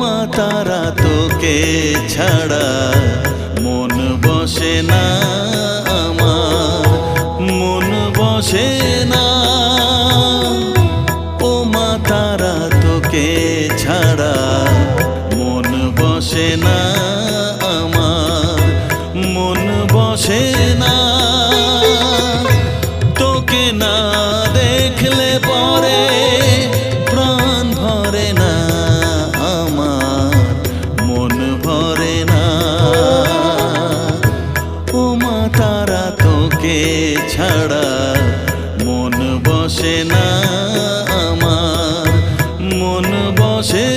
মা তারা তোকে ছাড়া মন বসে না আমার, মন বসে না। ও মা তারা তোকে ছাড়া মন বসে না আমার, মন বসে না। তোকে না দেখলে পরে প্রাণ ভরে না আমার, মন ভরে না। ও মা তারা তোকে ছাড়া মন বসে না আমার, মন বসে